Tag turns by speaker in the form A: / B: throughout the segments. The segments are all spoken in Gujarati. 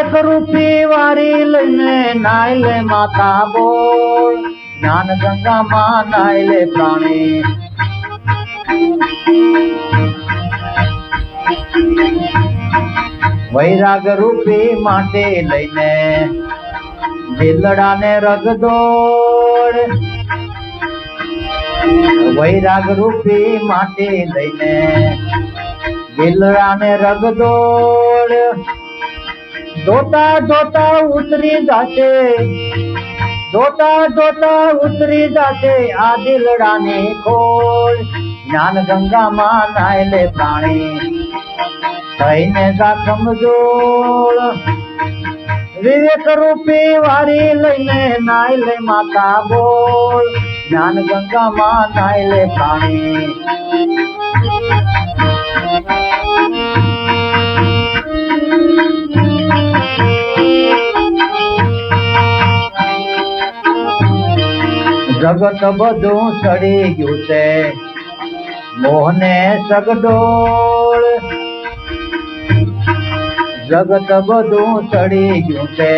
A: વિવેક રૂપી વારી લઈને નાય લે માતા બોલ, જ્ઞાન ગંગામાં નાય લે પ્રાણી. વૈરાગ રૂપી માટે લઈને દિલડાને રગદોડ, વૈરાગ રૂપી માટે લઈને દિલડાને રગદોડ. જોતા જોતા ઉતરી જાશે, જોતા જોતા ઉતરી જાશે આ દિલડાની ખોળ, જ્ઞાન ગંગામાં નાય લે પ્રાણી. થઈને જા કમજોર, વિવેક રૂપી વારી લઈને નાય લે માતા બોલ, જ્ઞાન ગંગામાં નાય લે પ્રાણી. જગત બધું સડી ગયું છે મોહને સગડોળ, જગત બધું સડી ગયું છે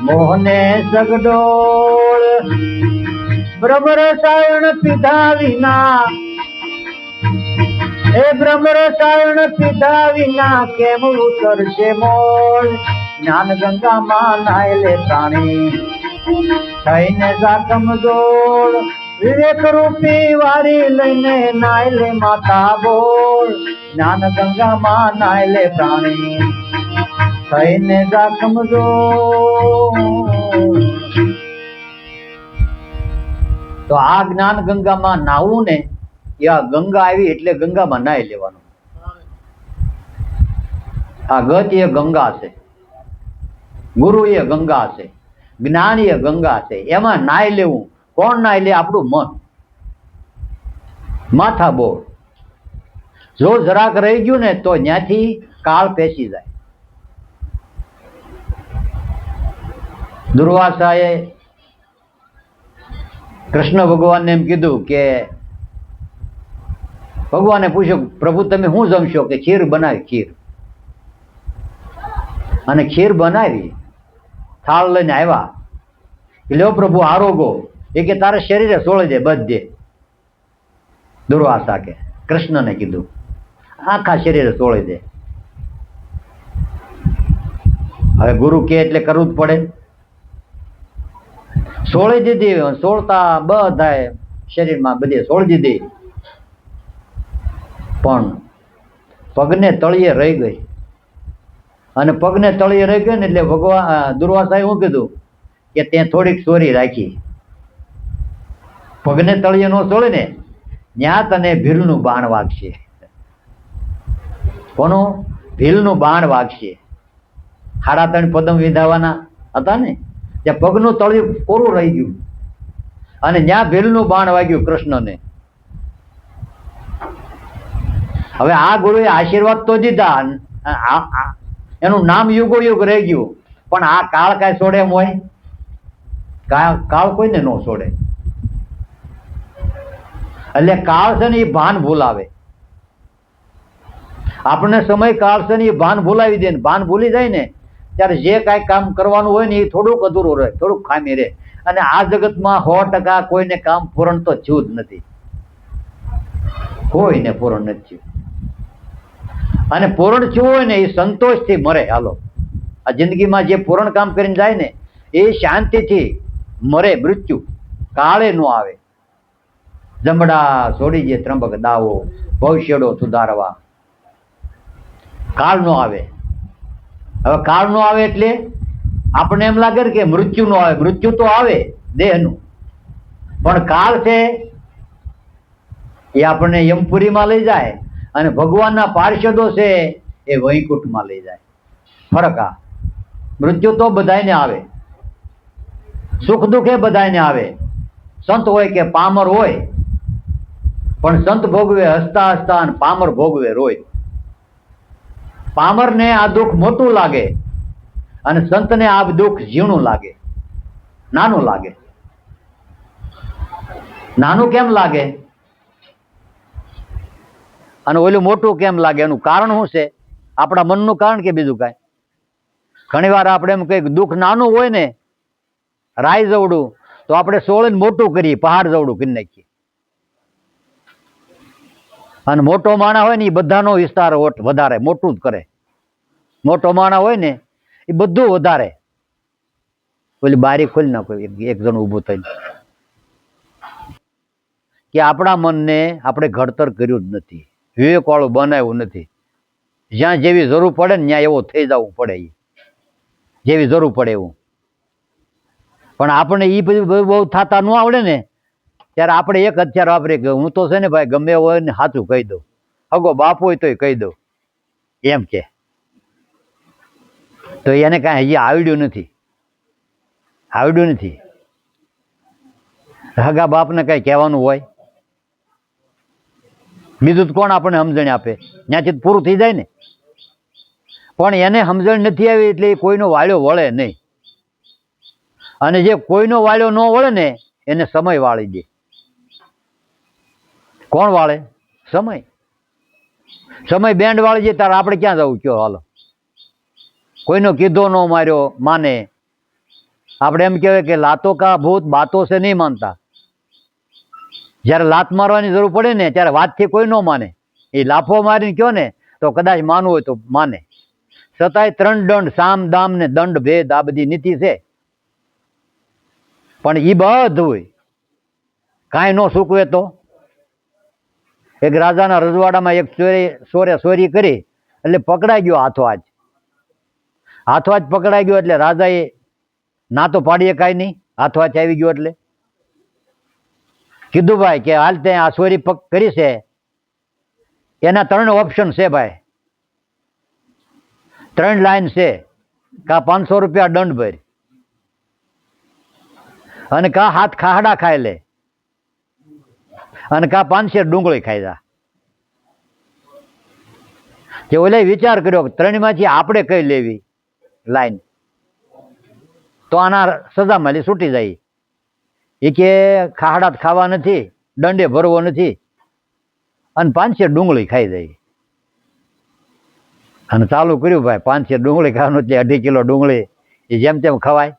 A: મોહને સગડોળ. બ્રહ્મ રસાયણ પીધા વિના, એ બ્રહ્મ રસાયણ પીધા વિના કેમ ઉતરશે મોળ, જ્ઞાન ગંગામાં નાય લે પ્રાણી. થઈને જા કમજોર, વિવેક રૂપી વારી લઈને નાય લે માતા બોલ, જ્ઞાન ગંગામાં નાય લે પ્રાણી. થઈને જા કમજોર. તો આ જ્ઞાન ગંગામાં નાવું ને, એ આ ગંગા આવી એટલે ગંગામાં નાય લેવાનું. આ ગત એ ગંગા છે, ગુરુ એ ગંગા છે, જ્ઞાન એ ગંગા છે. એમાં નાય લેવું. કોણ નાય લે? આપણું મન, માથા બોળ. જો જરાક રહી ગયું ને તો ત્યાંથી કાળ પેસી જાય. દુર્વાસાએ કૃષ્ણ ભગવાનને એમ કીધું કે, ભગવાને પૂછ્યું પ્રભુ તમે શું જમશો? કે ખીર બનાવી. ખીર અને ખીર બનાવી થાળ લઈને આવ્યા. લ્યો પ્રભુ આરોગો. એ કે તારે શરીરે સોળી દે બધે. દુર્વાસા કે કૃષ્ણને કીધું આખા શરીરે સોળી દે. હવે ગુરુ કે એટલે કરવું જ પડે. સોળી દીધી. સોળતા બધાય શરીરમાં બધે સોળી દીધી, પણ પગને તળિયે રહી ગઈ. અને પગને તળિયે રહી ગઈ ને એટલે ભગવાન દુર્વાસાએ શું કીધું કે ત્યાં થોડીક સોરી રાખી. પગને તળિયે નો સોળે ને ત્યાં તને ભીલનું બાણ વાગશે. કોનું? ભીલનું બાણ વાગશે. 3.5 પદમ વિધાવાના હતા ને, ત્યાં પગનું તળિયું પૂરું રહી ગયું અને ત્યાં ભીલનું બાણ વાગ્યું કૃષ્ણને. હવે આ ગુરુએ આશીર્વાદ તો દીધા, એનું નામ યુગો યુગ રહી ગયું, પણ આ કાળ કાંઈ છોડે એમ હોય? કાળ કોઈને ન છોડે. એટલે કાળ છે ને એ ભાન ભૂલાવે આપણને. સમય કાળ છે ને એ ભાન ભૂલાવી દે. ભાન ભૂલી જાય ને ત્યારે જે કાંઈ કામ કરવાનું હોય ને એ થોડુંક અધૂરું રહે, થોડુંક ખામી રહે. અને આ જગતમાં 100% કોઈને કામ પૂરણ તો થયું જ નથી. કોઈને પૂરણ નથી થયું. અને પૂરણ થયું હોય ને એ સંતોષથી મરે. હાલો, આ જિંદગીમાં જે પૂરણ કામ કરીને જાય ને એ શાંતિથી મરે. મૃત્યુ કાળે નો આવે. જમડા છોડી જે ત્રંબક દાવો, ભવિષ્યડો સુધારવા. કાળ નો આવે. હવે કાળ નો આવે એટલે આપણને એમ લાગે કે મૃત્યુ નો આવે. મૃત્યુ તો આવે દેહનું, પણ કાળ છે એ આપણને યમપુરીમાં લઈ જાય અને ભગવાનના પાર્ષદો છે એ વૈકુંઠમાં લઈ જાય. ફરક આ. મૃત્યુ તો બધાને આવે, સુખ દુઃખ એ બધાને આવે. સંત હોય કે પામર હોય, પણ સંત ભોગવે હસતા હસતા અને પામર ભોગવે રોય. પામરને આ દુઃખ મોટું લાગે અને સંતને આ દુઃખ ઝીણું લાગે, નાનું લાગે. નાનું કેમ લાગે અને ઓલું મોટું કેમ લાગે? એનું કારણ શું છે? આપણા મનનું કારણ કે બીજું કાંઈ? ઘણી વાર આપણે એમ કંઈક દુઃખ નાનું હોય ને, રાય જવડું, તો આપણે સોળીને મોટું કરીએ, પહાડ જવડું કરી નાખીએ. અને મોટો માણા હોય ને એ બધાનો વિસ્તાર વધારે મોટું જ કરે. મોટો માણા હોય ને એ બધું વધારે. પેલી બારી ખોલી નાખો એક જણ ઊભું થઈને, કે આપણા મનને આપણે ઘડતર કર્યું જ નથી, વિવેક વાળું બનાવ્યું નથી. જ્યાં જેવી જરૂર પડે ને ત્યાં એવો થઈ જવું પડે, જેવી જરૂર પડે એવું. પણ આપણે એ બધું બહુ થતા ન આવડે ને, ત્યારે આપણે એક હથિયાર વાપરીએ કે હું તો છે ને ભાઈ ગમે હોય ને સાચું કહી દઉં, હગો બાપ હોય તોય કહી દઉં એમ કે. તો એને કાંઈ હજી આવડ્યું નથી, આવડ્યું નથી. હગા બાપને કઈ કહેવાનું હોય, બીજું તો કોણ આપણને સમજણ આપે? ત્યાંથી પૂરું થઈ જાય ને. પણ એને સમજણ નથી આવી એટલે એ કોઈનો વાળ્યો વળે નહીં. અને જે કોઈનો વાળ્યો ન વળે ને એને સમય વાળી દે. કોણ વાળે? સમય. સમય બેન્ડ વાળી દે ત્યારે આપણે ક્યાં જવું? કયો હાલો. કોઈનો કીધો ન માર્યો માને. આપણે એમ કહેવાય કે લાતો કા ભૂત બાતો સે નહીં માનતા. જ્યારે લાત મારવાની જરૂર પડે ને ત્યારે વાતથી કોઈ ન માને. એ લાફો મારીને કયો ને તો કદાચ માનવું હોય તો માને. છતાંય 3 દંડ, સામ દામ ને દંડ ભેદ, આ બધી નીતિ છે. પણ એ બધું કાંઈ ન સૂકવે તો. એક રાજાના રજવાડામાં એક ચોરે ચોરી કરી એટલે પકડાઈ ગયો હાથો હાથ પકડાઈ ગયો એટલે રાજાએ ના તો પાડીએ કાંઈ નહીં, હાથો આવી ગયો એટલે કીધું ભાઈ કે હાલ તે આ ચોરી કરી છે, એના 3 ઓપ્શન છે ભાઈ, 3 લાઈન છે. કા 500 રૂપિયા દંડ ભર, અને કા હાથ ખાહડા ખાઈ લે, અને કા 500 ડુંગળી ખાઈ જા. તે ઓલે વિચાર કર્યો 3 માંથી આપણે કઈ લેવી લાઈન, તો આના સજા મળી છૂટી જાય. એ કે ખાહડા ખાવા નથી, દંડે ભરવો નથી, અને 500 ડુંગળી ખાઈ જાય. અને ચાલુ કર્યું ભાઈ 500 ડુંગળી ખાવાનું એટલે 2.5 કિલો ડુંગળી એ જેમ તેમ ખવાય.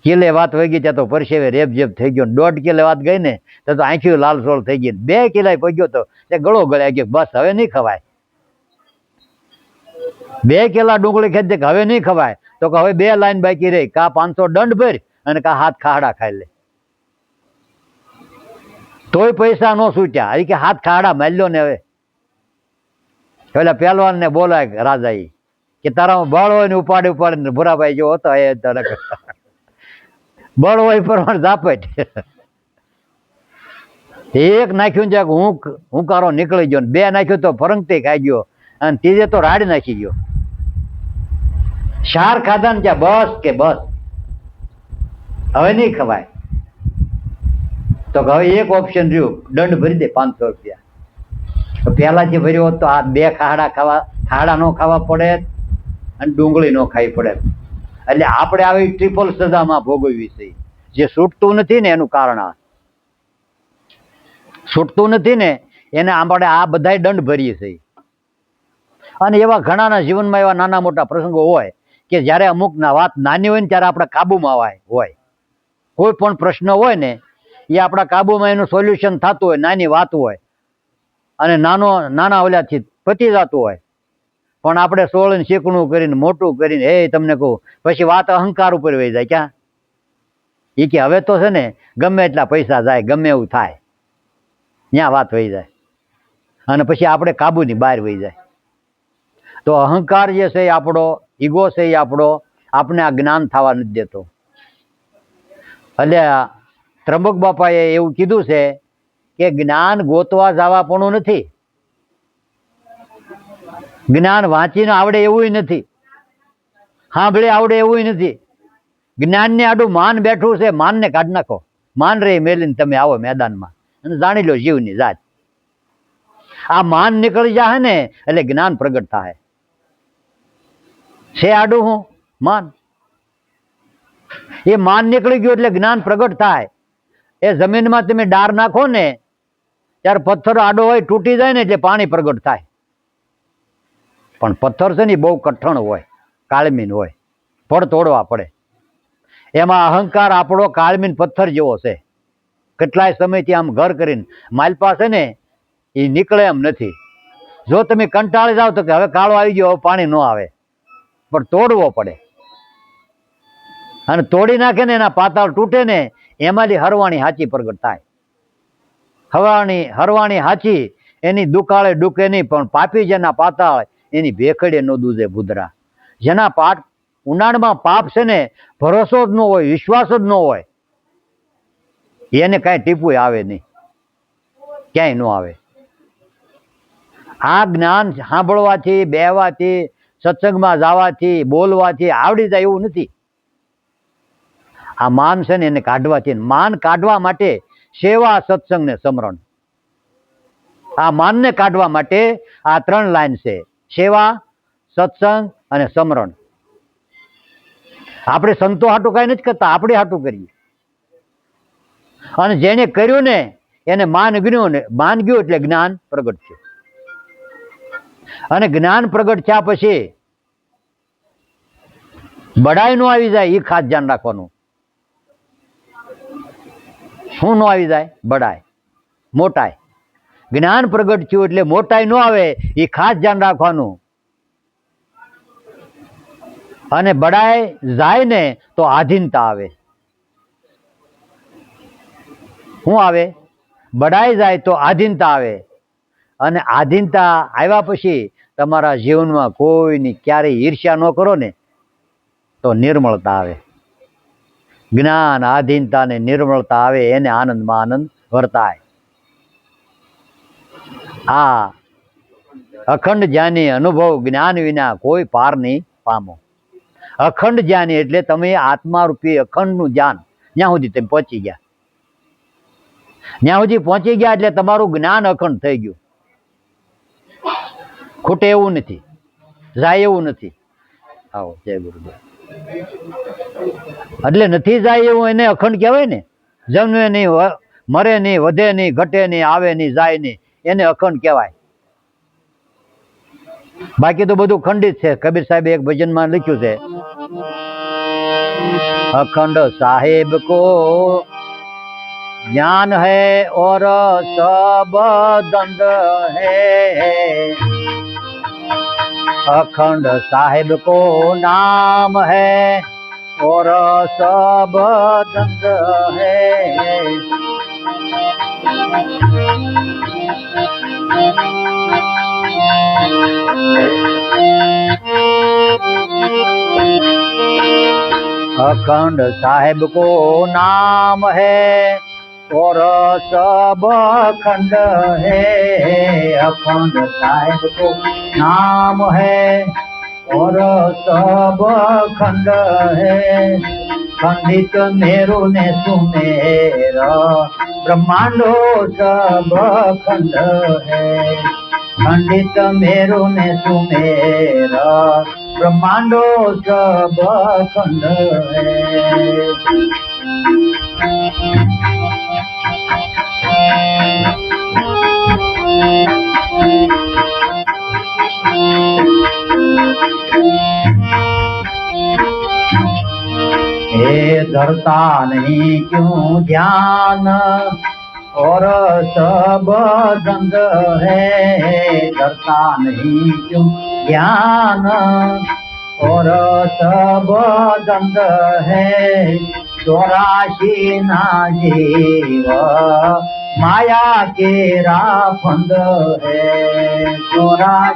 A: કિલે વાત વહી ગઈ ત્યાં તો પરસેવે રેપઝેપ થઈ ગયો. 1.5 કિલે વાત ગઈ ને તો આંખી લાલસોળ થઈ ગઈ. 2 કિલા પગ્યો તો તે ગળો ગળાઈ ગયો, બસ હવે નહીં ખવાય. 2 કિલા ડુંગળી ખેંચી કે હવે નહીં ખવાય, તો કે હવે 2 લાઈન બાકી રહી, કા 500 દંડ ભર અને કા હાથ ખાહડા ખાઈ લે. તોય પૈસા ન છૂટ્યા. એ કે હાથ ખાહડા માલ્યો ને. હવે પેલા પહેલવાન ને બોલાય રાજા કે તારા બળ હોય ને ઉપાડીને ભૂરાભાઈ જો હતો એ બળ હોય પ્રમાણે ઝાપટ. એક નાખ્યું છે હું કારો નીકળી ગયો, 2 નાખ્યું તો ફરંગતી ખાઈ ગયો, અને 3 તો રાડ નાખી ગયો. શાર ખાધા ને ત્યાં બસ કે બસ હવે નહીં ખવાય. તો હવે એક ઓપ્શન રહ્યું, દંડ ભરી દે 500 રૂપિયા. પેલા જે ભર્યો હોત તો આ 2 ખાડા ન ખાવા પડે અને ડુંગળી ન ખાવી પડે. એટલે આપણે આવી ટ્રિપલ સજામાં ભોગવવી છે. જે છૂટતું નથી ને એનું કારણ આ છૂટતું નથી ને એને આપણે આ બધા દંડ ભરીએ છીએ. અને એવા ઘણાના જીવનમાં એવા નાના મોટા પ્રસંગો હોય કે જ્યારે અમુક વાત નાની હોય ને ત્યારે આપણા કાબુમાં હોય. કોઈ પણ પ્રશ્ન હોય ને એ આપણા કાબુમાં એનું સોલ્યુશન થતું હોય, નાની વાત હોય અને નાના ઓલાથી પતી જતું હોય. પણ આપણે સોળને શીકણું કરીને મોટું કરીને તમને કહું પછી વાત અહંકાર ઉપર વહી જાય. ક્યાં? એ કે હવે તો છે ને ગમે એટલા પૈસા જાય, ગમે એવું થાય, ત્યાં વાત વહી જાય અને પછી આપણે કાબુની બહાર વહી જાય. તો અહંકાર જે છે એ આપણો, ઈગો છે એ આપણો, આપણે આ જ્ઞાન થવા નથી દેતો. એટલે ત્રંબક બાપાએ એવું કીધું છે કે જ્ઞાન ગોતવા જવા પણ નથી, જ્ઞાન વાંચીને આવડે એવું નથી, સાંભળે આવડે એવું નથી. જ્ઞાનને આડું માન બેઠું છે, માનને કાઢી નાખો. માન રે મેલીને તમે આવો મેદાનમાં અને જાણી લો જીવની જાત. આ માન નીકળી જાય ને એટલે જ્ઞાન પ્રગટ થાય. છે આડું હું માન, એ માન નીકળી ગયું એટલે જ્ઞાન પ્રગટ થાય. એ જમીનમાં તમે ડાર નાખો ને ત્યારે પથ્થર આડો હોય તૂટી જાય ને એટલે પાણી પ્રગટ થાય. પણ પથ્થર છે ને બહુ કઠણ હોય, કાળમીન હોય, પડ તોડવા પડે. એમાં અહંકાર આપણો કાળમીન પથ્થર જેવો છે. કેટલાય સમયથી આમ ઘર કરીને માલ પાસે ને એ નીકળે એમ નથી. જો તમે કંટાળી જાઓ તો કે હવે કાળો આવી ગયો, હવે પાણી ન આવે, પણ તોડવો પડે. અને તોડી નાખે ને એના પાતાળ તૂટે ને એમાંથી હરવાણી હાચી પ્રગટ થાય. હરવાણી હાચી એની દુકાળે ડૂકે નહીં, પણ પાપી જેના પાતાળ એની ભેખડે ન દૂધે ભૂદરા. જેના ઉનાળમાં પાપ છે ને ભરોસો જ ન હોય, વિશ્વાસ જ ન હોય, એને કાંઈ ટીપું આવે નહીં, ક્યાંય ન આવે. આ જ્ઞાન સાંભળવાથી, બેહવાથી, સત્સંગમાં જવાથી, બોલવાથી આવડી જાય એવું નથી. આ માન છે ને એને કાઢવાથી, માન કાઢવા માટે સેવા, સત્સંગ ને સમરણ. આ માનને કાઢવા માટે આ 3 લાઈન છે: સેવા, સત્સંગ અને સમરણ. આપણે સંતો હાટું કાંઈ નથી કરતા, આપણે હાટું કરીએ. અને જેને કર્યું ને એને માન ગયું, ને માન ગયું એટલે જ્ઞાન પ્રગટ છે. અને જ્ઞાન પ્રગટ થયા પછી બડાઈ નો આવી જાય, એ ખાસ ધ્યાન રાખવાનું. શું નો આવી જાય? બડાઈ, મોટાઈ. જ્ઞાન પ્રગટ થયું એટલે મોટાઈ નો આવે, એ ખાસ ધ્યાન રાખવાનું. અને બડાઈ જાય ને તો આધીનતા આવે. શું આવે? બડાઈ જાય તો આધીનતા આવે. અને આધીનતા આવ્યા પછી તમારા જીવનમાં કોઈની ક્યારેય ઈર્ષ્યા ન કરો ને તો નિર્મળતા આવે. જ્ઞાન, આધીનતા ને નિર્મળતા આવે, એને આનંદમાં આનંદ વર્તાય. આ અખંડ જ્ઞાની અનુભવ જ્ઞાન વિના કોઈ પાર નહીં પામો. અખંડ જ્ઞાની એટલે તમે આત્મારૂપી અખંડનું જ્ઞાન ત્યાં સુધી તમે પહોંચી ગયા. ત્યાં સુધી પહોંચી ગયા એટલે તમારું જ્ઞાન અખંડ થઈ ગયું. ખૂટે એવું નથી, જાય એવું નથી. આવો, જય ગુરુદેવ. એટલે નથી જાય એવું એને અખંડ કહેવાય ને. જન્મે નહીં, મરે નહીં, વધે નહીં, ઘટે નહીં, આવે નહીં, જાય નહીં, એને અખંડ કહેવાય. બાકી તો બધું ખંડિત છે. કબીર સાહેબ એક ભજનમાં લખ્યું છે, અખંડ સાહેબ કો ज्ञान है और सब दंड है, अखंड साहिब को नाम है और सब दंड है। अखंड साहिब को नाम है और सब खंड है, अखंड साहिब को नाम है और सब खंड है। खंडित मेरु ने सुमेरा ब्रह्मांडो सब खंड है, खंडित मेरु ने सुमेरा ब्रह्मांडो सब खंड है। हे धरता नहीं क्यों ध्यान और सब दंड है, धरता नहीं क्यों ध्यान और सब दंड है। 84 ना जीव माया के राफंद है, 84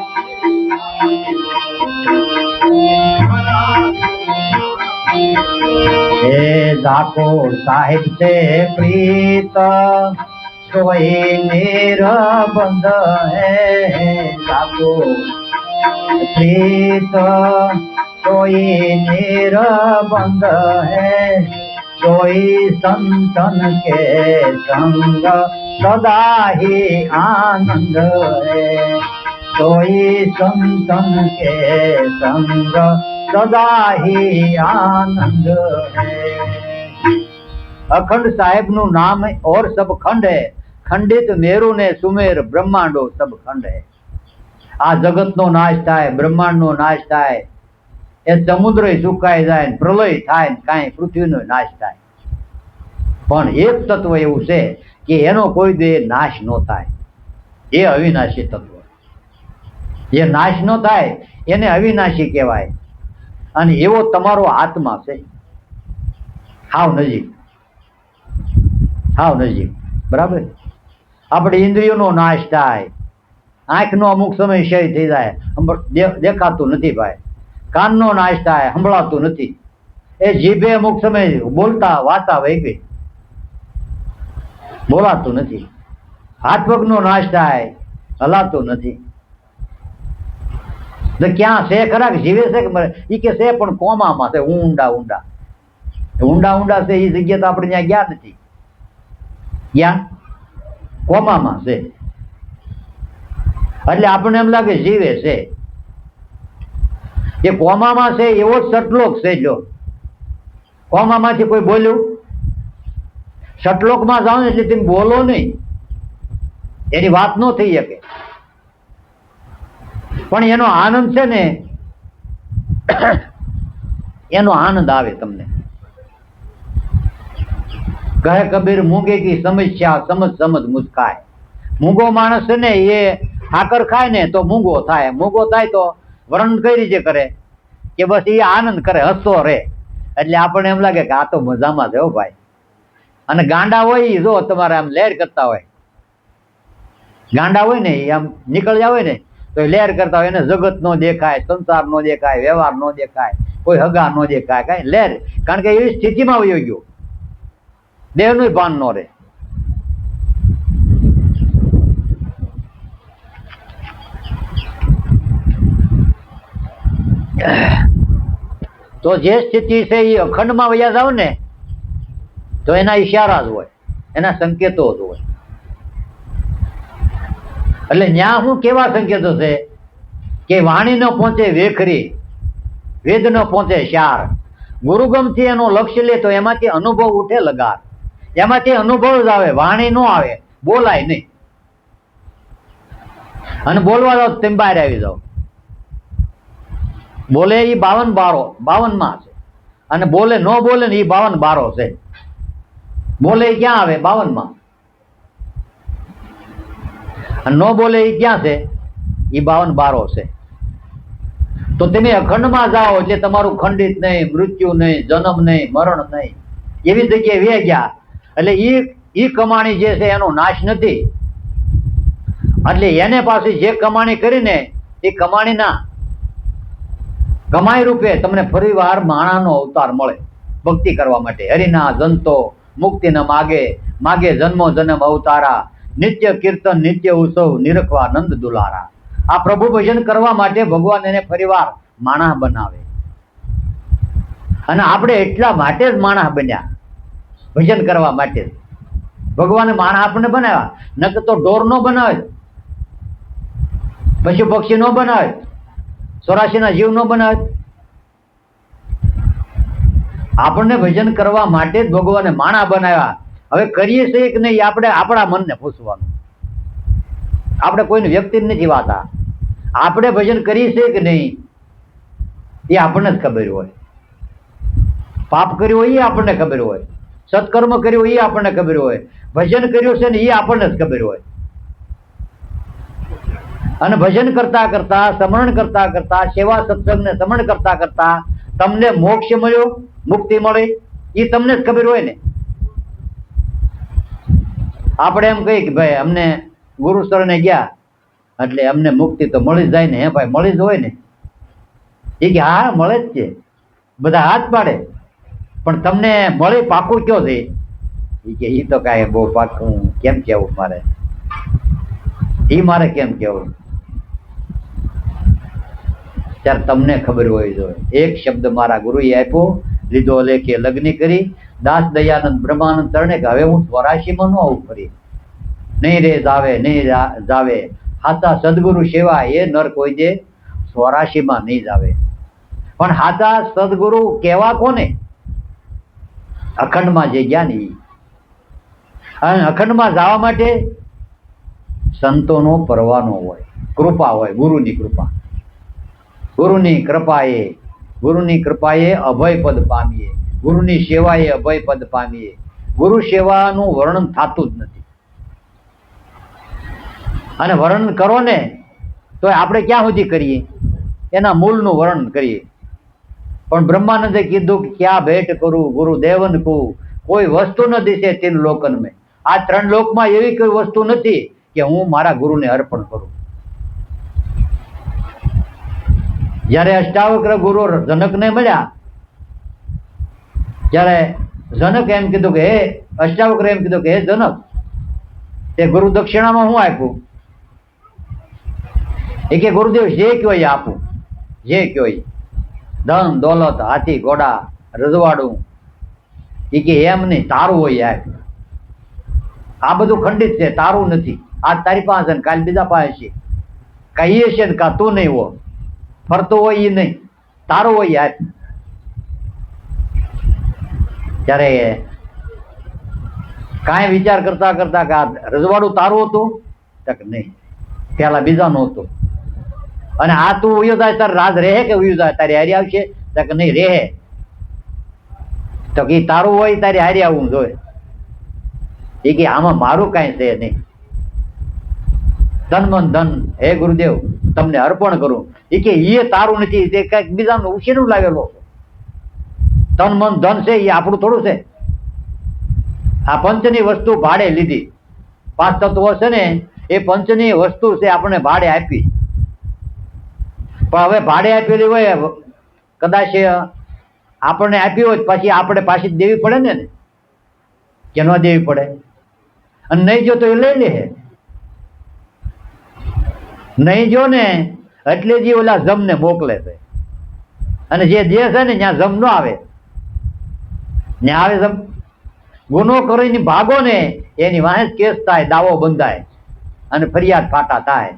A: जाको साहिब से प्रीत सोई निरबंध है, जाको प्रीत सोई निरबंध है। कोई संतन के संग सदा ही आनंद है, कोई संतन के संग सदा ही आनंद है। अखंड साहेब नु नाम है और सब खंड है, खंडित मेरु ने सुमेर ब्रह्मांडो सब खंड है। आ जगत नो नाश थाय, ब्रह्मांड नो नाश थाय, એ સમુદ્ર સુકાઈ જાય ને પ્રલય થાય ને કાંઈ પૃથ્વીનો નાશ થાય, પણ એક તત્વ એવું છે કે એનો કોઈ દે નાશ ન થાય, એ અવિનાશી તત્વ. જે નાશ ન થાય એને અવિનાશી કહેવાય. અને એવો તમારો આત્મા છે, હાવ નજીક, હાવ નજીક. બરાબર. આપણે ઇન્દ્રિયોનો નાશ થાય, આંખનો અમુક સમય ક્ષય થઈ જાય, દેખાતું નથી ભાઈ. કાનનો નાશ થાય, સંભળાતું નથી. એ જીભે અમુક સમય બોલતા વાતા વહી ગઈ, બોલાતું નથી. હાથ પગનો નાશ થાય, હલાતું નથી. તો ક્યાં છે ખરા કે જીવે છે કે મરે? એ કે છે પણ કોમામાં છે, ઊંડા ઊંડા ઊંડા ઊંડા છે. એ જગ્યા તો આપણે ત્યાં ગયા નથી, ક્યાં? કોમામાં છે. એટલે આપણને એમ લાગે જીવે છે. એ કોમામાં છે એવો જ સટલોક છે. જો કોમામાંથી કોઈ બોલ્યું, સટલોકમાં જાઓ ને એટલે તમે બોલો નહીં, એની વાત ન થઈ શકે. પણ એનો આનંદ છે ને, એનો આનંદ આવે તમને. કહે કબીર મૂંગે કી સમસ્યા સમજ સમજ મુસ્કાય. મૂંગો માણસ છે ને એ ઠાકર ખાય ને તો મૂંગો થાય. મૂંગો થાય તો વર્ણન કઈ રીતે કરે કે બસ એ આનંદ કરે, હસતો રહે. એટલે આપણને એમ લાગે કે આ તો મજામાં છે હો ભાઈ. અને ગાંડા હોય એ જો તમારે આમ લહેર કરતા હોય, ગાંડા હોય ને એ આમ નીકળ્યા હોય ને તો એ લહેર કરતા હોય. એને જગત નો દેખાય, સંસાર નો દેખાય, વ્યવહાર નો દેખાય, કોઈ હગા નો દેખાય, કઈ લહેર. કારણ કે એવી સ્થિતિમાં વયો ગયો, દેહનું ભાન નો રહે. તો જે સ્થિતિ છે એ અખંડમાં વયા જાવ ને તો એના ઈશારા જ હોય, એના સંકેતો જ હોય. એટલે ન્યા શું કેવા સંકેતો છે કે વાણી ન પહોંચે વેખરી, વેદ ન પહોંચે શાર. ગુરુગમ થી એનો લક્ષ્ય લે તો એમાંથી અનુભવ ઉઠે લગાર. એમાંથી અનુભવ જ આવે, વાણી નો આવે, બોલાય નહીં. અને બોલવા જાવ તેમ બહાર આવી જાવ. બોલે એ 52 બારો, 52 માં છે. અને બોલે ન બોલે ને એ 52 બારો છે. બોલે ક્યાં આવે? 52 માં. અને ન બોલે એ ક્યાં છે? એ 52 બારો છે. તો તમે અખંડમાં જાઓ એટલે તમારું ખંડિત નહીં, મૃત્યુ નહીં, જન્મ નહીં, મરણ નહીં, એવી જગ્યાએ વે ગયા. એટલે ઈ કમાણી જે છે એનો નાશ નથી. એટલે એને પાસે જે કમાણી કરીને એ કમાણીના કમાઈ રૂપે તમને ફરીવાર માણાનો અવતાર મળે ભક્તિ કરવા માટે. હરિના જંતો મુક્તિના માગે, માગે જન્મો જન્મ અવતારા, નિત્ય કીર્તન નિત્ય ઉત્સવ નિરખવા નંદ દુલારા. આ પ્રભુ ભજન કરવા માટે ભગવાન એને ફરીવાર માણસ બનાવે. અને આપણે એટલા માટે જ માણસ બન્યા, ભજન કરવા માટે જ. ભગવાને માણસ આપણને બનાવ્યા, નકર તો ઢોર નો બનાવે, પશુ પક્ષી નો બનાવે, 84 જીવ નો બનાવે. આપણને ભજન કરવા માટે જ ભગવાને માણા બનાવ્યા. હવે કરીએ છીએ કે નહીં આપણે આપણા મનને પૂછવાનું. આપણે કોઈને વ્યક્તિ નથી વાતા. આપણે ભજન કરીએ છીએ કે નહીં એ આપણને જ ખબર હોય. પાપ કર્યું હોય એ આપણને ખબર હોય, સત્કર્મ કર્યું હોય એ આપણને ખબર હોય, ભજન કર્યું છે ને એ આપણને જ ખબર હોય. અને ભજન કરતા કરતા, સ્મરણ કરતા કરતા, સેવા સત્સંગને સ્મરણ કરતા કરતા તમને મોક્ષ મળ્યો, મુક્તિ મળી, એ તમને જ ખબર હોય ને. આપણે એમ કહીએ કે ભાઈ અમને ગુરુ શરણે ગયા એટલે અમને મુક્તિ તો મળી જાય ને. હે ભાઈ, મળી જ હોય ને. એ કે હા મળે જ છે, બધા હાથ પાડે. પણ તમને મળી પાકું કયો છે? એ કે એ તો કાંઈ બહુ પાકું કેમ કેવું મારે, એ મારે કેમ કેવું? ત્યારે તમને ખબર હોય જોઈએ. એક શબ્દ મારા ગુરુએ આપ્યો, લીધો લેખે લગ્ન કરી, દાસ દયાનંદ બ્રહ્માનંદ ચરણે કે હવે હું 84માં ન આવું ફરી. નહીં રે જાવે, નહીં જાવે, હાથા સદગુરુ સેવા એ નર કોઈ દે 84માં નહીં જાવે. પણ હાથા સદગુરુ કેવા કોને? અખંડમાં જે ગયા ને. અને અખંડમાં જવા માટે સંતોનો પરવાનો હોય, કૃપા હોય, ગુરુની કૃપા. ગુરુની કૃપા એ ગુરુની કૃપાએ અભય પદ પામીએ, ગુરુની સેવાએ અભય પદ પામીએ. ગુરુ સેવાનું વર્ણન થતું જ નથી. અને વર્ણન કરો ને તો આપણે ક્યાં સુધી કરીએ? એના મૂળનું વર્ણન કરીએ. પણ બ્રહ્માનંદે કીધું કે ક્યાં ભેટ કરું ગુરુદેવન કો, કોઈ વસ્તુ ન દિશે તીન લોકન મેં. આ ત્રણ લોકમાં એવી કોઈ વસ્તુ નથી કે હું મારા ગુરુને અર્પણ કરું. જ્યારે અષ્ટાવક્ર ગુરુ જનકને મળ્યા, ત્યારે જનક એમ કીધું કે હે અષ્ટાવક્ર એમ કીધું કે હે જનક, તે ગુરુ દક્ષિણામાં હું આપ્યું? એ કે ગુરુદેવ જે કયો એ આપું, જે કયો એ, ધન દોલત હાથી ઘોડા રજવાડું. એ કે એમ નહીં, તારું હોય આપ. આ બધું ખંડિત છે, તારું નથી. આજ તારી પાસે ને કાલ બીજા પાસે છે, કહીએ છે ને કા તું નહીં હો, ફરતો હોય એ નહીં, તારું હોય આપ. ત્યારે કાંઈ વિચાર કરતા કરતા કે આ રજવાડું તારું હતું? તક નહીં, પેલા બીજાનું હતું. અને આ તું ઉયો જાય તાર રાજ રહે કે ઉયો જાય તારી હારી આવશે? તક નહીં, રહે. તો કે તારું હોય તારી હારી આવવું જોઈએ. એ કે આમાં મારું કાંઈ છે નહીં. ધન મન ધન હે ગુરુદેવ તમને અર્પણ કરું. એ કે એ તારું નથી, તે કઈક બીજાનું ઉછીનું લાવેલો. તન મન ધન છે એ આપણું થોડું છે. આ પંચની વસ્તુ ભાડે લીધી. 5 તત્વો છે ને એ પંચની વસ્તુ છે, આપણે ભાડે આપી. પણ હવે ભાડે આપેલી હોય, કદાચ આપણને આપી હોય પછી આપણે પાછી દેવી પડે ને, કે ન દેવી પડે? અને નહીં જો તો એ લઈ લે. નહીં જો ને એટલે જે ઓલા જમને મોકલે છે. અને જે દે છે ને ત્યાં જમ ન આવે, ત્યાં આવે જમ. ગુનો કરીને ભાગો ને એની વાહે કેસ થાય, દાવો બંધાય અને ફરિયાદ ફાટા થાય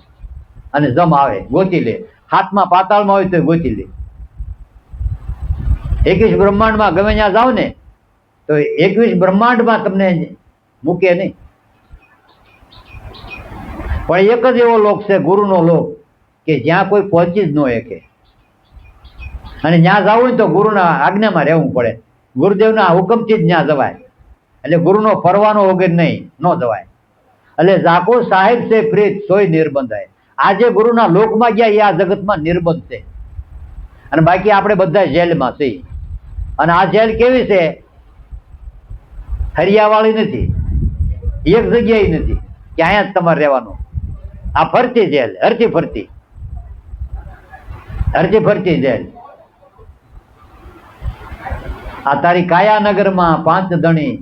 A: અને જમ આવે ગોતી લે. હાથમાં પાતાળમાં હોય તો ગોતી લે. 21 બ્રહ્માંડમાં ગમે ત્યાં જાઓ ને તો 21 બ્રહ્માંડમાં તમને મૂકે નહીં. પણ એક જ એવો લોક છે ગુરુનો લોક કે જ્યાં કોઈ પહોંચી જ ન શકે. અને ત્યાં જવું ને તો ગુરુના આજ્ઞામાં રહેવું પડે, ગુરુદેવના હુકમથી જ ત્યાં જવાય. એટલે ગુરુનો ફરવાનો વગર નહીં, ન જવાય. એટલે જાકો સાહેબ છે પ્રીત સોય નિર્બંધ. આજે ગુરુના લોકમાં ગયા એ આ જગતમાં નિર્બંધ છે. અને બાકી આપણે બધા જેલમાં છીએ. અને આ જેલ કેવી છે? હરિયાવાળી નથી, એક જગ્યાએ નથી કે અહીંયા જ તમારે રહેવાનું. આ ફરતી જેલ, હરતી ફરતી, હરતી ફરતી જેલ. આ તારી કાયાનગરમાં 5 ધણી,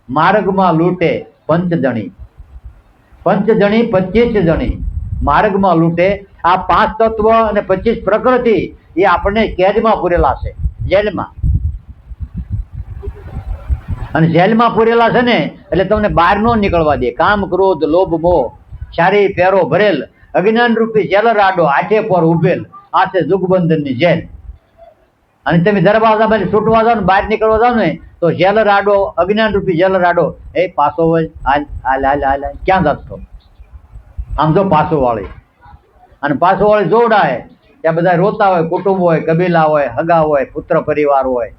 A: માર્ગમાં લૂંટે 5 ધણી. 5 ધણી 25 ધણી માર્ગમાં લૂંટે. આ 5 તત્વ અને 25 પ્રકૃતિ એ આપણને કેદમાં પૂરેલા છે, જેલમાં. અને જેલમાં પૂરેલા છે ને એટલે તમને બહાર ન નીકળવા દે. કામ ક્રોધ લોભ મોહ ચારેય પેરો ભરેલ અજ્ઞાન રૂપી જેલ રાડો આઠે પર ઉભેલ. આ છે જુગબંધનની જેલ. અને તમે દરવાજામાં છૂટવા જાઓ ને, બહાર નીકળવા જાઓ ને તો જેલ રાડો, અજ્ઞાન રૂપી જેલ રાડો, એ પાછો હોય, હાલ હાલ હાલ હાલ, ક્યાં જતો? આમ જો પાછો વાળી. અને પાછો વાળી જોડાય ત્યાં બધા રોતા હોય, કુટુંબ હોય, કબીલા હોય, હગા હોય, પુત્ર પરિવાર હોય.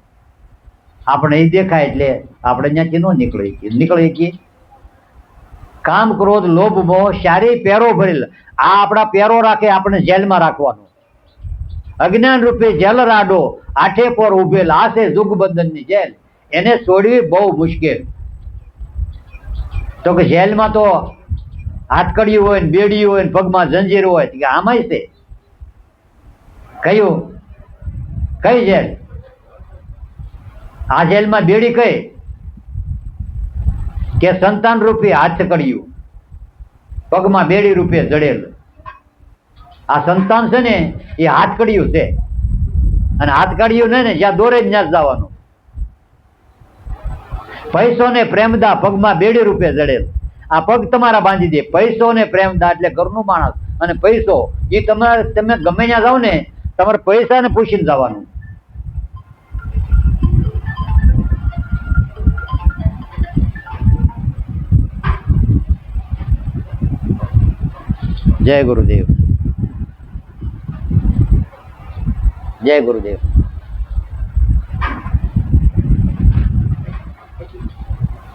A: આપણે એ દેખાય એટલે આપણે ત્યાંથી ન નીકળી શકીએ. કામ ક્રોધ લોભ મોહ ચારેય પેરો ભરેલ. આ આપણા પેરો રાખે, આપણે જેલમાં રાખવાનું. અજ્ઞાન રૂપે જેલ રાડો આઠે પર ઉભેલ. આ છે જુગબંધનની જેલ. એને છોડવી બહુ મુશ્કેલ. તો કે જેલમાં તો હાથકડીયું હોય ને, બેડી હોય ને, પગમાં જંજીર હોય, કે આમાંય છે. કયું? કઈ જેલ? આ જેલમાં બેડી કઈ? કે સંતાન રૂપી હાથકડીયું, પગમાં બેડી રૂપે જડેલ. આ સંતાન છે ને એ હાથકડીયું છે. અને હાથકડીયું ને જ્યાં દોરે ત્યાં જ જવાનું. પૈસો ને પ્રેમદા પગમાં બેડી રૂપે જડેલ. આ પગ તમારા બાંધી દે. પૈસો ને પ્રેમદા એટલે ઘરનું માણસ, અને પૈસો એ તમારે, તમે ગમે ત્યાં જાઓ ને તમારે પૈસા ને પૂછીને જવાનું. જય ગુરુદેવ, જય ગુરુદેવ.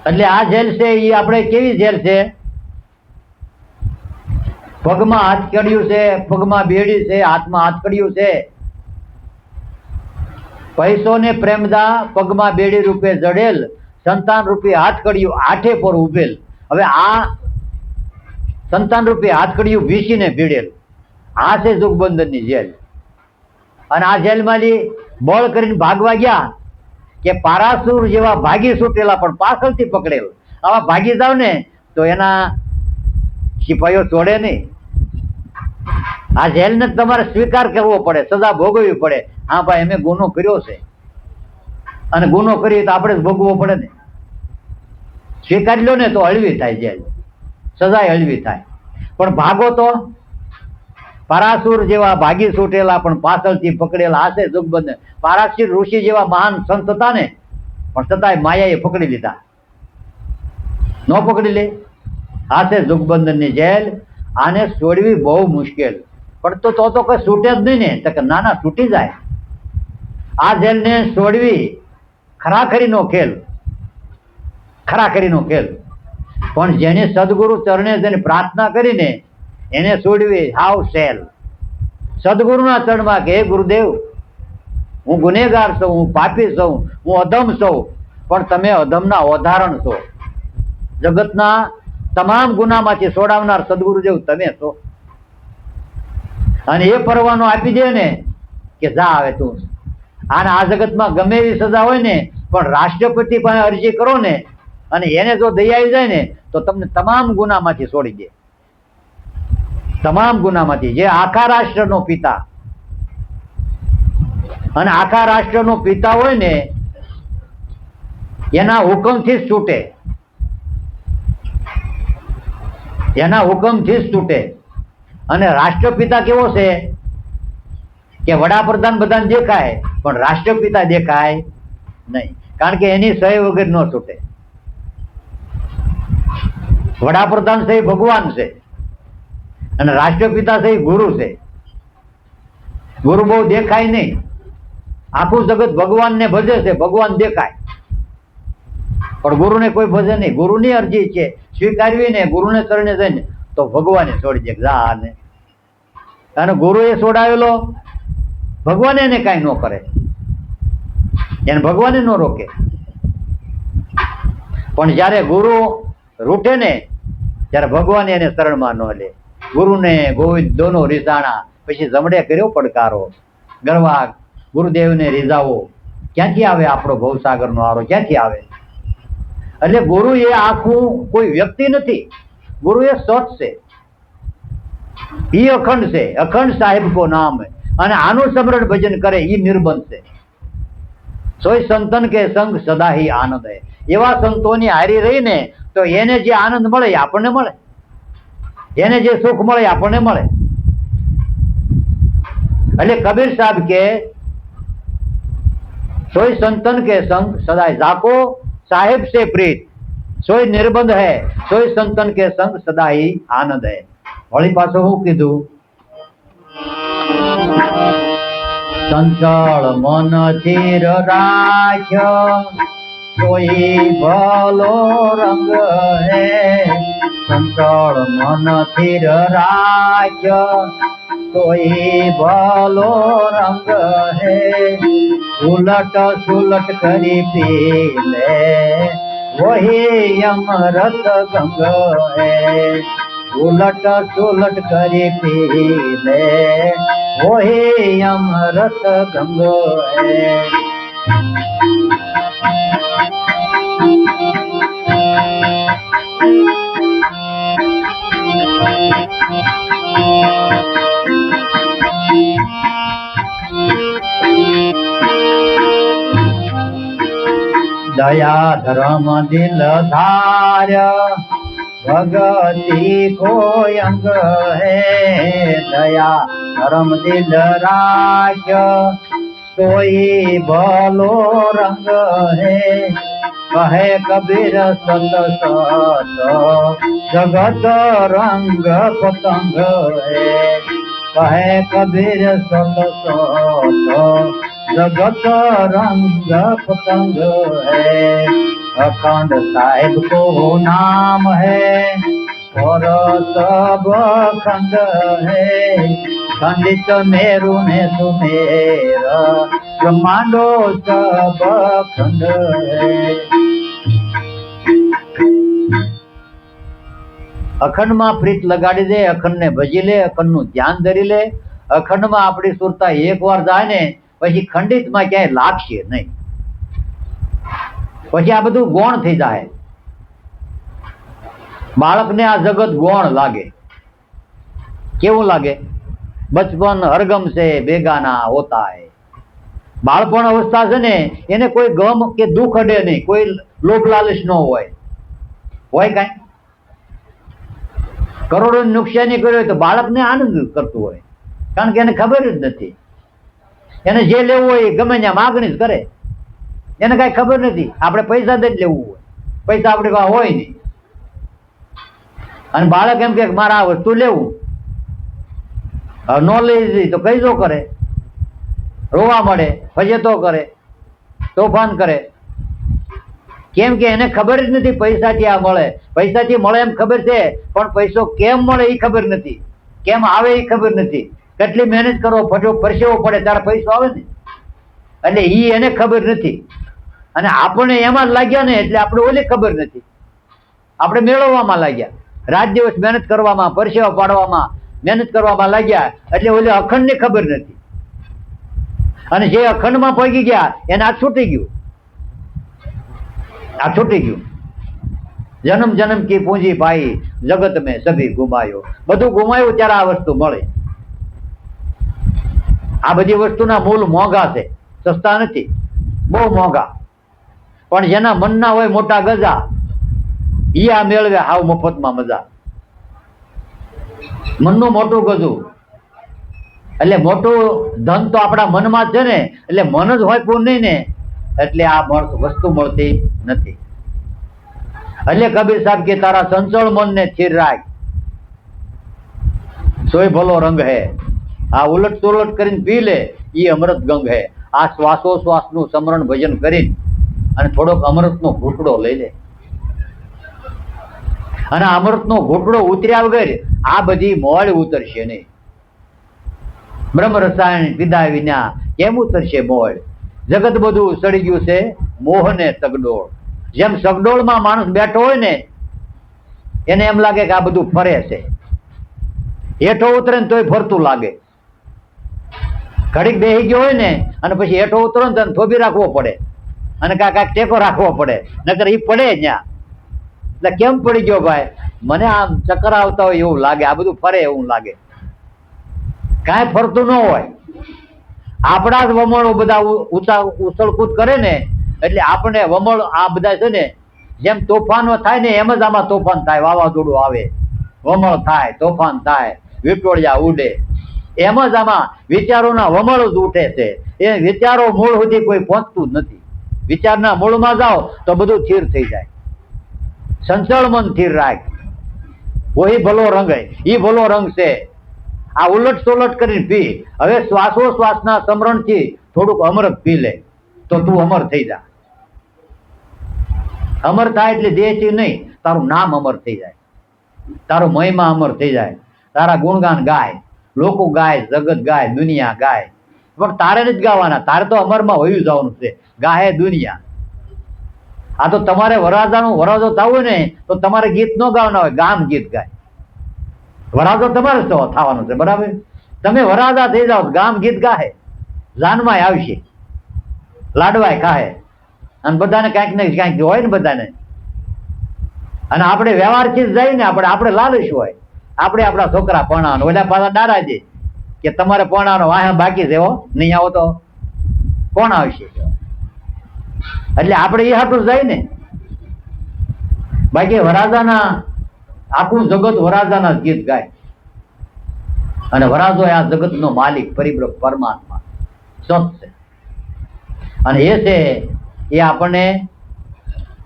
A: એટલે આ જેલ છે એ આપણે કેવી જેલ છે? પગમાં હાથકડિયું છે, પગમાં બેડી છે, હાથમાં હાથકડિયું છે. પૈસો ને પ્રેમદા પગમાં બેડી રૂપે જડેલ, સંતાન રૂપી હાથકડિયું આઠે પર ઉભેલ. હવે આ સંતાન રૂપી હાથકડિયું વીસીને ભીડેલ, આ છે જોગબંધનની જેલ. અને આ જેલમાંથી બળ કરીને ભાગવા ગયા કે પારાસુર જેવા ભાગી છૂટેલા પણ પાછળથી પકડેલ. આવા ભાગી જાવ ને તો એના સિપાહીઓ છોડે નહીં. આ જેલને તમારે સ્વીકાર કરવો પડે, સજા ભોગવવી પડે. હા ભાઈ, અમે ગુનો કર્યો છે અને ગુનો કરીએ તો આપણે જ ભોગવવો પડે ને. સ્વીકારી લો ને તો હળવી થાય જેલ, સજા હળવી થાય. પણ ભાગો તો પારાસુર જેવા ભાગી છૂટેલા પણ પાછળથી પકડેલા હશે જોગબંધન. પારાશર ઋષિ જેવા મહાન સંત હતા ને, પણ છતાંય માયાએ પકડી લીધા. ન પકડી લે, હાથે જોગબંધનની જેલ. આને છોડવી બહુ મુશ્કેલ, પણ તો કઈ છૂટે જ નહીં ને. તો કે ના ના, છૂટી જાય. આ જેલને છોડવી ખરાખરીનો ખેલ, ખરાખરીનો ખેલ. પણ જેને સદગુરુ ચરણે જેને પ્રાર્થના કરીને એને છોડવી હાવ સહેલ. સદગુરુના ચરણમાં કે હે ગુરુદેવ, હું ગુનેગાર છું, હું પાપી છું, હું અધમ છું, પણ તમે અધમના ઉદાહરણ છો. જગતના તમામ ગુનામાંથી છોડાવનાર સદગુરુદેવ તમે છો. અને એ પરવાનો આપી દે ને કે જા આવે તું. અને આ જગતમાં ગમે એવી સજા હોય ને, પણ રાષ્ટ્રપતિ પાસે અરજી કરો ને અને એને જો દયા આવી જાય ને તો તમને તમામ ગુનામાંથી છોડી દે. તમામ ગુનામાંથી. જે આખા રાષ્ટ્રનો પિતા, અને આખા રાષ્ટ્રનો પિતા હોય ને એના હુકમથી જ છૂટે, એના હુકમથી જ છૂટે. અને રાષ્ટ્રપિતા કેવો છે કે વડાપ્રધાન બધાને દેખાય પણ રાષ્ટ્રપિતા દેખાય નહીં, કારણ કે એની સહી વગર ન છૂટે. વડાપ્રધાન છે ભગવાન છે અને રાષ્ટ્રપિતા છે ગુરુ છે. ગુરુ બહુ દેખાય નહીં, આખું જગત ભગવાનને ભજે છે, ભગવાન દેખાય પણ ગુરુને કોઈ ભજે નહીં. ગુરુની અરજી છે સ્વીકારવી ને ગુરુને ચરણે જઈને તો ભગવાને છોડી દે જા ને. અને ગુરુએ છોડાવેલો ભગવાન એને કાંઈ ન કરે, એને ભગવાને ન રોકે. પણ જયારે ગુરુ રૂઠે ને ત્યારે ભગવાન એને શરણમાં ન લે. ગુરુને ગોવિંદ દોનો રીઝાણા, પછી જમડે કર્યો પડકારો. ગરવા ગુરુદેવને રીઝાવો, ક્યાંથી આવે આપણો ભવસાગરનો આરો, ક્યાંથી આવે? એટલે ગુરુ એ આખું કોઈ વ્યક્તિ નથી, ગુરુ એ સત છે, ઈ અખંડ છે. અખંડ સાહેબ કો નામ. અને આનું સ્મરણ ભજન કરે ઈ નિર્બંધ છે. સોય સંતન કે સંગ સદા હી આનંદ હે. એવા સંતોની હારી રહીને તો એને જે આનંદ મળે એ આપણને મળે, એને જે સુખ મળે એ આપણને મળે. એટલે કબીર સાહેબ કે સોય સંતન કે સંગ સદાય જાકો સાહેબ से प्रीत, सोई निर्बंध है, सोई संतन के संग सदा ही आनंद है. वળી પાછો હું કીધું, સંચળ મન ધીર રાખ, સોઈ ભલો રંગ હે. સંચળ મન ધીર રાખ, સોઈ ભલો રંગ હે. ઉલટ સુલટ કરી પી લે, વહી અમૃત ગંગ હે. ઉલટ સુલટ કરી પી લે, વહી અમૃત ગંગ હે. दया धर्म दिल धार, भगति को अंग है. दया धर्म दिल राख, सोई भलो रंग है. कहे कबीर सत सत, जगत रंग पतंग है. कहे कबीर सत सत, जगत रंग पतंग है. अखंड साहेब को नाम है और सब अखंड है। खंडित मेरु ने सुमेर ब्रह्मांडो सब अखंड है। अखंड में प्रीत लगाड़ी दे, अखंड ने भजी ले, अखंड नु ध्यान धरी ले। अखंड में आपणी सुरता एक वार जाए ने पछी खंडित में क्या लागशे नहीं, पछी आ बधुं गौण थई जाए। बाळक ने आ जगत गौण लागे, केवुं लागे? बचपन हरगम से बेगाना होता है। बाळपण अवस्था छे ने एने कोई गम के दुख अडे नहीं, कोई लोभ लालच न होय काई। करोड़ों नुकसानी कर्यो तो बाळक ने आनंद करतुं होय, कारण के एने खबर ज नथी। एने जे लेवुं होय गमे त्यां मागणी ज करे, एने काई खबर नथी। आपणे पैसा दई ज लेवुं होय, पैसा आपणी पासे होय नहीं। अने बाळक एम के मारे आ वस्तु लेवुं, न लई तो कई जो करे, रोवा मळे, फजेतो करे, तोफान करे। केम के एने खबर ज नथी पैसाथी आ मळे, पैसाथी मळे एम खबर छे, पण पैसो केम मळे ई खबर नथी, केम आवे ई खबर नथी। કેટલી મહેનત કરો, પરસેવો પડે ત્યારે પૈસો આવે ને, એટલે ઈ એને ખબર નથી। અને આપણે એમાં જ લાગ્યા ને એટલે આપણે ઓલી ખબર નથી, આપણે મેળવવામાં લાગ્યા, રાત દિવસ મહેનત કરવામાં, પરસેવો પાડવામાં, મહેનત કરવામાં લાગ્યા, એટલે ઓલી અખંડને ખબર નથી। અને જે અખંડમાં પગી ગયા એને આ છૂટી ગયું, આ છૂટી ગયું। જન્મ જન્મ की पूंजी पाई जगत में सभी गुमायो, બધું ગુમાયું ત્યારે આ વસ્તુ મળે। આ બધી વસ્તુના મૂળ મોંઘા છે, સસ્તા નથી, બહુ મોંઘા। પણ જેના મનના હોય મોટા ગજા, ઈ આ મેળવે હાવ મફતમાં મજા। મનનું મોટું ગજું એટલે મોટું ધન તો આપણા મનમાં જ છે ને, એટલે મન જ હોય પૂર્ણ નહીં ને, એટલે આ વસ્તુ મળતી નથી। એટલે કબીર સાહેબ કે તારા સંચળ મનને સ્થિર રાખ, સોય ભલો રંગ હે। आ उलट सुलट करीने पी ले, ये अमृत गंग है। आ श्वासोश्वासनु समरण भजन करीने अने थोड़ोक अमृतनो घूंटड़ो लई ले, अने अमृतनो घूंटड़ो उतर्या वगर आ बधी मोळ उतरशे नहीं। ब्रह्म रसायण पीधा विना केम उतरशे मोळ? जगत बधुं सड़ी गयुं छे मोहने सगडोळ। जेम सगडोळमां माणस बेठो होय ने एने एम लागे के आ बधुं फरे छे, हेठो उतरे ने तोय फरतुं लागे। घड़ीक बेही गयो होय ने अने पछी हेठो उतरो ने थोबी राखवो पड़े अने काक टेको राखवो पड़े, नकर ई पड़े न्या। એટલે કેમ પડી ગયો ભાઈ? મને આમ ચક્કર આવતા હોય એવું લાગે, આ બધું ફરે એવું લાગે, કાંઈ ફરતું ન હોય। આપણા જ વમળો બધા ઉછળકૂદ કરે ને, એટલે આપણે વમળ આ બધા છે ને જેમ તોફાનો થાય ને એમ જ આમાં તોફાન થાય। વાવાઝોડું આવે, વમળ થાય, તોફાન થાય, વિટોળિયા ઉડે, એમ જ આમાં વિચારોના વમળ જ ઉઠે છે। એ વિચારો મૂળ સુધી કોઈ પહોંચતું જ નથી। વિચારના મૂળમાં જાઓ તો બધું સ્થિર થઈ જાય। સંચળ મન સ્થિર રાખ, વહી ભલો રંગ હે, ઈ ભલો રંગ છે। આ ઉલટ સોલટ કરીને પી। હવે શ્વાસોશ્વાસના સમરણથી થોડુંક અમૃત પી લે તો તું અમર થઈ જા। અમર થાય એટલે દેહથી નહીં, તારું નામ અમર થઈ જાય, તારો મહિમા અમર થઈ જાય, તારા ગુણગાન ગાય, લોકો ગાય, જગત ગાય, દુનિયા ગાય। પણ તારે નથી ગાવાના, તારે તો અમરમાં વયું જવાનું છે। ગાહે દુનિયા। આ તો તમારે વરાજો થવું ને તો તમારે ગીત ન ગાવાના હોય, ગામ ગીત ગાય। વરાજો તમારે જ થવાનું છે, બરાબર? તમે વરાજા થઈ જાઓ, ગામ ગીત ગાહે, જાનમાંય આવશે, લાડવાય ખાહે, અને બધાને કાંઈક ને કાંઈક હોય ને બધાને। અને આપણે વ્યવહારથી જ જાય ને, આપણે લાલચ હોય, આપણે આપણા છોકરા પરણાવવાનો, ઓલા પાછા નારાજે કે તમારે પરણાવવાનો વાહ બાકી છે, હો નહીં આવો તો કોણ આવશે? એટલે આપણે એ હાટું જાય ને। બાકી વરાજાના આખું જગત વરાજાના ગીત ગાય, અને વરાજો આ જગતનો માલિક પરિબ્રહ્મ પરમાત્મા સત છે। અને એ છે એ આપણને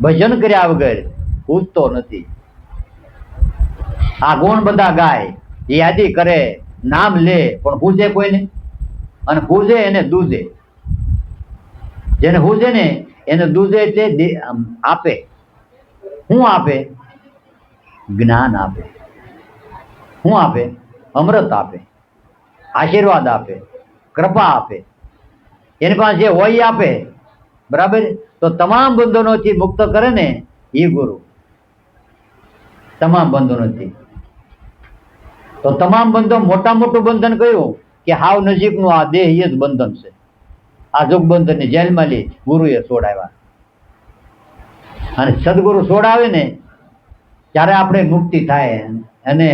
A: ભજન કર્યા વગર પૂછતો નથી। આ ગુણ બધા ગાય, યાદી કરે, નામ લે, પણ પૂજે કોઈને? અને પૂજે એને દૂજે। જેને પૂજે ને એને દૂધે એટલે આપે. શું આપે? જ્ઞાન આપે. શું આપે? અમૃત આપે, આશીર્વાદ આપે, કૃપા આપે. એની પાસે જે હોય આપે. બરાબર. તો તમામ બંધનોથી મુક્ત કરે ને એ ગુરુ. તમામ બંધનોથી. તો તમામ બંધન, મોટા મોટું બંધન કયું? કે હાવ નજીકનું આ દેહ એ જ બંધન છે. આ જોગ બંધનની જેલમાં લી ગુરુએ છોડાવ્યા. અને સદગુરુ છોડાવે ને ત્યારે આપણે મુક્તિ થાય. અને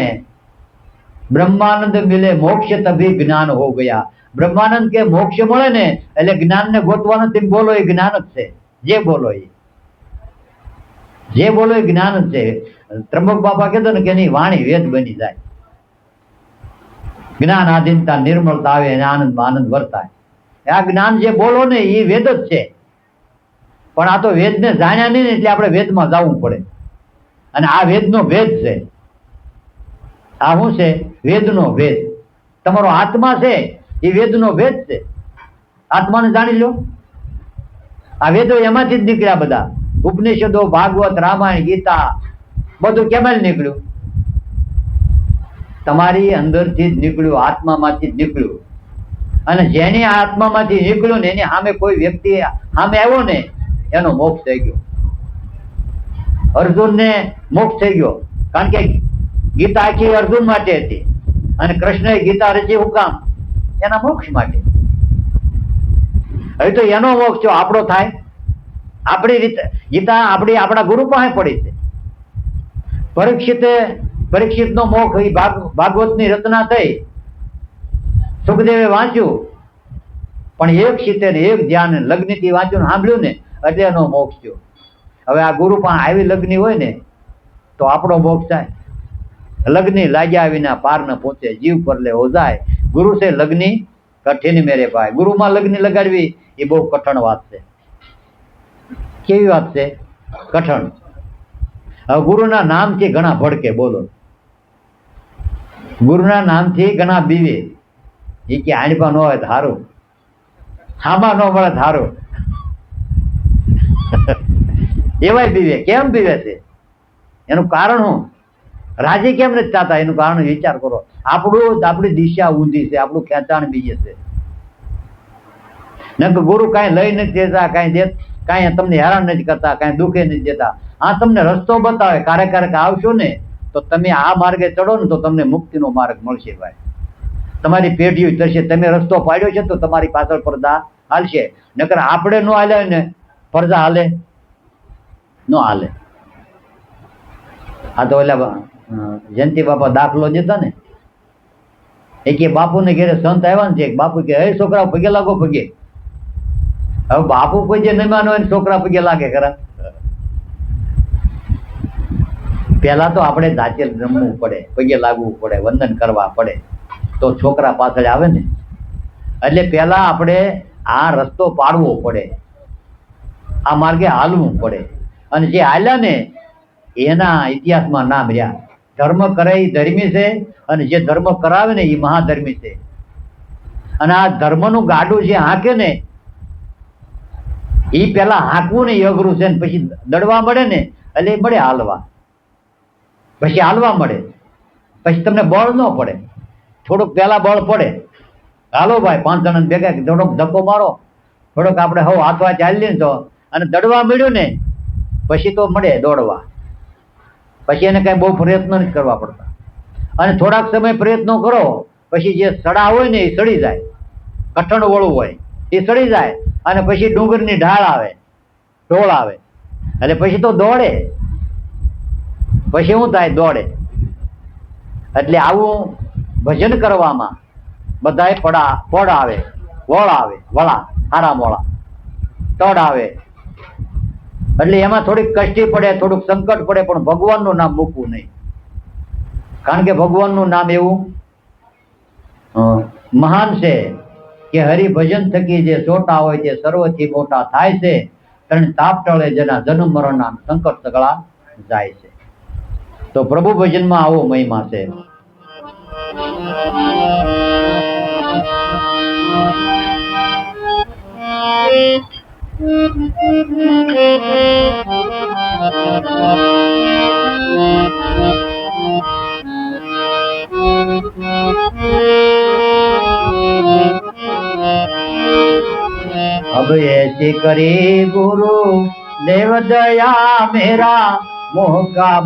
A: બ્રહ્માનંદ મિલે મોક્ષ તભી જ્ઞાન હો ગયા. બ્રહ્માનંદ કે મોક્ષ મળે ને એટલે જ્ઞાન ને ગોતવાનું તેમ બોલો એ જ્ઞાન જ છે. જે બોલો એ જ્ઞાન જ છે. ત્રંબક બાપા કહેતો ને કે એની વાણી વેદ બની જાય. જ્ઞાન આધીનતા નિર્મળતા આવે અને આનંદમાં આનંદ વર્તાય. આ જ્ઞાન જે બોલો ને એ વેદ જ છે. પણ આ તો વેદને જાણ્યા નહીં ને એટલે આપણે વેદમાં જવું પડે. અને આ વેદનો ભેદ છે. આ શું છે? વેદનો ભેદ. તમારો આત્મા છે એ વેદનો ભેદ છે. આત્માને જાણી લો. આ વેદો એમાંથી જ નીકળ્યા બધા. ઉપનિષદો, ભાગવત, રામાયણ, ગીતા બધું કેમાં નીકળ્યું? તમારી અંદરથી જ નીકળ્યું, આત્મામાંથી જ નીકળ્યું. અને જેની આત્મામાંથી નીકળ્યું ને એની સામે કોઈ વ્યક્તિ સામે આવ્યો ને એનો મોક્ષ થઈ ગયો. અર્જુનને મોક્ષ થઈ ગયો. કારણ કે ગીતા આખી અર્જુન માટે હતી અને કૃષ્ણએ ગીતા રચી હું કામ? એના મોક્ષ માટે. હવે તો એનો મોક્ષ જો આપણો થાય. આપણી રીતે ગીતા આપણા ગુરુ પાસે પડી છે. પરીક્ષિતનો મોક્ષ એ ભાગવતની રચના થઈ. સુખદેવે વાંચ્યું પણ એક શીતે એક ધ્યાન લગ્નથી વાંચ્યું ને સાંભળ્યું ને એટલે એનો મોક્ષ થયો. હવે આ ગુરુ પણ આવી લગ્ન હોય ને તો આપણો મોક્ષ થાય. લગ્ની લાગ્યા વિના પાર ન પહોંચે, જીવ પર લે ઓજાય. ગુરુ છે લગ્ની કઠિન મેરે ભાઈ. ગુરુમાં લગ્ન લગાડવી એ બહુ કઠણ વાત છે. કેવી વાત છે? કઠણ. હવે ગુરુના નામથી ઘણા ભડકે. બોલો, ગુરુના નામથી ઘણા બીવે. એ કે આણપા ન હોય ધારું, હામાં ન મળે ધારું. એવાય બીવે. કેમ બીવે છે? એનું કારણ શું? રાજી કેમ નથી ચાહતા? એનું કારણ વિચાર કરો. આપણી દિશા ઊંધી છે. આપણું ખેંચાણ બીજે છે. ન કે ગુરુ કાંઈ લઈ નથી દેતા, કાંઈ તમને હેરાન નથી કરતા, કાંઈ દુઃખે નથી દેતા. આ તમને રસ્તો બતાવે. ક્યારેક આવશો ને તો તમે આ માર્ગે ચડો ને તો તમને મુક્તિનો માર્ગ મળશે ભાઈ. તમારી પેઢીઓ થશે. તમે રસ્તો પાડ્યો છે તો તમારી પાછળ પડદા હાલશે. નકર આપણે ન હાલે ને પડદા હાલે ન હાલે. આ તો ઓલા જયંતિ બાપા દાખલો દેતા ને એ કે બાપુને ઘેરે સંત આવ્યા ને છે. બાપુ કે હે છોકરા પગે લાગો પગે. હવે બાપુ કોઈ જે નહીં માનો હોય છોકરા પગે લાગે ખરા? પેલા તો આપણે જાતે રમવું પડે, પગે લાગવું પડે, વંદન કરવા પડે તો છોકરા પાછળ આવે ને. એટલે પેલા આપણે આ રસ્તો પાડવો પડે, આ માર્ગે હાલવું પડે. અને જે હાલ્યા ને એના ઇતિહાસમાં નામ રહ્યા. ધર્મ કરે એ ધર્મી છે અને જે ધર્મ કરાવે ને એ મહાધર્મી છે. અને આ ધર્મનું ગાડું જે હાંકે ને એ પેલા હાંકવું ને એ અઘરું છે. ને પછી દડવા મળે ને એટલે એ મળે હાલવા. પછી હાલવા મળે પછી તમને બળ ન પડે. થોડુંક પેલા બળ પડે. હાલો ભાઈ 5 જણા ભેગા થોડોક ધક્કો મારો, થોડોક આપણે હવ હાથવા ચાલીએ ને તો અને દડવા મળ્યું ને પછી તો મળે દોડવા. પછી એને કઈ બહુ પ્રયત્ન નથી કરવા પડતા. અને થોડાક સમય પ્રયત્નો કરો પછી જે સડા હોય ને એ સડી જાય. કઠણ વળું હોય એ સડી જાય. અને પછી ડુંગરની ઢાળ આવે, ઢોળ આવે એટલે પછી તો દોડે. પછી શું થાય? દોડે. એટલે આવું ભજન કરવામાં બધાએ પડ આવે, વળ આવે, વળા હારા મોળા તડ આવે. એટલે એમાં થોડીક કષ્ટી પડે, થોડુંક સંકટ પડે, પણ ભગવાનનું નામ મૂકવું નહીં. કારણ કે ભગવાનનું નામ એવું મહાન છે કે હરિભજન થકી જે ચોટા હોય તે સર્વથી મોટા થાય છે. કારણ તાપ ટળે જેના જન્મ મરણના સંકટ સગળા જાય છે. તો પ્રભુ ભજનમાં આવો મહિમા છે. अब ऐसे करे गुरु देव दया मेरा मोह का